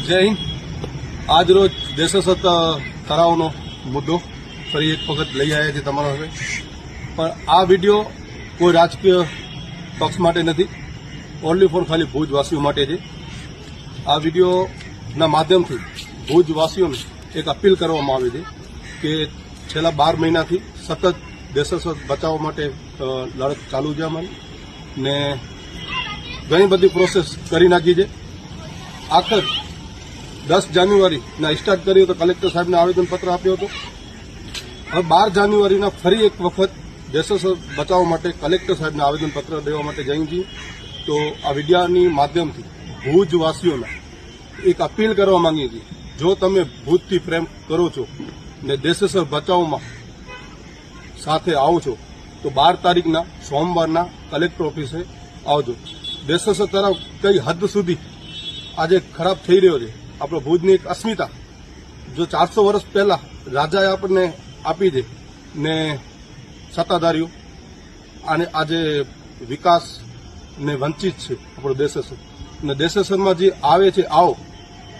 જય હિન્દ। આજ રોજ દેશસ્થ તળાવનો મુદ્દો ફરી એક વખત લઈ આવ્યા છે તમારા હવે, પણ આ વિડીયો કોઈ રાજકીય પક્ષ માટે નથી, ઓનલી ફોર ખાલી ભુજવાસીઓ માટે છે। આ વિડીયોના માધ્યમથી ભુજવાસીઓને એક અપીલ કરવામાં આવે છે કે છેલ્લા 12 મહિનાથી સતત દેશસ્થ બચાવવા માટે લડત ચાલુ છે અમારી, ને ઘણી બધી પ્રોસેસ કરી નાખી છે। આખર 10 જાન્યુઆરીના સ્ટાર્ટ કર્યું તો કલેક્ટર સાહેબને આવેદનપત્ર આપ્યો હતો। હવે 12 જાન્યુઆરીના ફરી એક વખત દેશસ્થ બચાવવા માટે કલેક્ટર સાહેબને આવેદનપત્ર દેવા માટે જઈ છીએ। તો આ વિડીયાની માધ્યમથી ભુજવાસીઓને એક અપીલ કરવા માંગીએ છીએ, જો તમે ભુજથી પ્રેમ કરો છો ને દેશસ્થ બચાવમાં સાથે આવો છો તો 12 તારીખના સોમવારના કલેક્ટર ઓફિસે આવજો। દેશસ્થ તરફ કઈ હદ સુધી આજે ખરાબ થઈ રહ્યો છે, આપણો ભુજની એક અસ્મિતા જો 400 વર્ષ પહેલા રાજાએ આપણને આપી છે ને સત્તાધારીઓ અને આજે વિકાસ ને વંચિત છે આપણો દેશસ્થ, ને દેશસ્થમાં જે આવે છે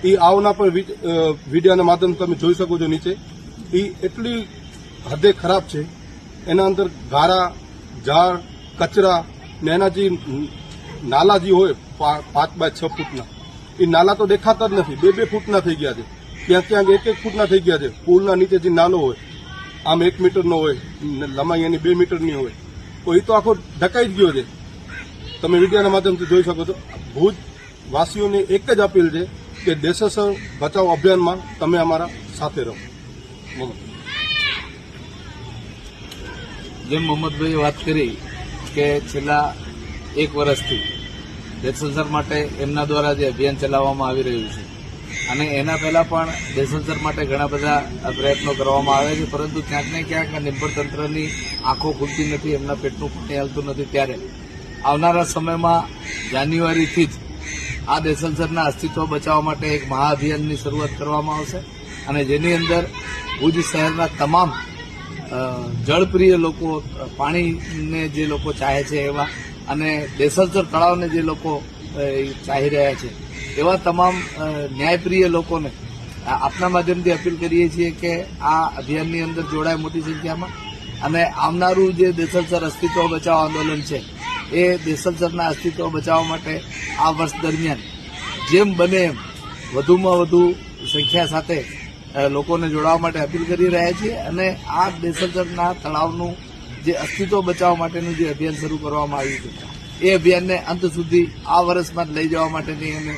એ આવના પણ વિડીયોના માધ્યમથી તમે જોઈ શકો છો નીચે, એ એટલી હદે ખરાબ છે। એના અંદર ગારા ઝાડ કચરા ને એના જે નાલા જે હોય 5 બાય 6 ફૂટના, એ નાલા તો દેખાતા જ નથી, 2-2 ફૂટના થઈ ગયા છે, ક્યાંક ક્યાંક 1-1 ફૂટના થઈ ગયા છે। પુલના નીચે જે નાલો હોય આમ 1 મીટરનો હોય, લંબાઈ એની 2 મીટરની હોય, તો એ તો આખો ઢકાઈ જ ગયો છે। તમે વિડીયોના માધ્યમથી જોઈ શકો છો। ભુજ વાસીઓને એક જ અપીલ છે કે દેશસ્થ બચાવ અભિયાનમાં તમે અમારા સાથે રહો। જેમ મોહમ્મદભાઈએ વાત કરી કે છેલ્લા 1 વર્ષથી દેશસ્થ માટે એમના દ્વારા જે અભિયાન ચલાવવામાં આવી રહ્યું છે, અને એના પહેલા પણ દેશસ્થ માટે ઘણા બધા પ્રયત્નો કરવામાં આવે છે, પરંતુ ક્યાંક ને ક્યાંક નિર્ભર તંત્રની આંખો ખુલતી નથી, એમના પેટનું પાણી હાલતું નથી। ત્યારે આવનારા સમયમાં જાન્યુઆરીથી જ આ દેશસ્થના અસ્તિત્વ બચાવવા માટે એક મહાઅભિયાનની શરૂઆત કરવામાં આવશે, અને જેની અંદર ભુજ શહેરના તમામ જળપ્રિય લોકો, પાણીને જે લોકો ચાહે છે એવા, અને દેશસ્થ તળાવને જે લોકો ચાહી રહ્યા છે એવા તમામ ન્યાયપ્રિય લોકોને આપના માધ્યમથી અપીલ કરીએ છીએ કે આ અભિયાનની અંદર જોડાય મોટી સંખ્યામાં, અને આવનારું જે દેશસ્થ અસ્તિત્વ બચાવ આંદોલન છે એ દેશસ્થના અસ્તિત્વ બચાવવા માટે આ વર્ષ દરમિયાન જેમ બને એમ વધુમાં વધુ સંખ્યા સાથે લોકોને જોડાવા માટે અપીલ કરી રહ્યા છીએ, અને આ દેશસ્થના તળાવનું જે અસ્તિત્વ બચાવવા માટેનું જે અભિયાન શરૂ કરવામાં આવ્યું છે એ અભિયાનને અંત સુધી આ વર્ષમાં જ લઈ જવા માટેની અમે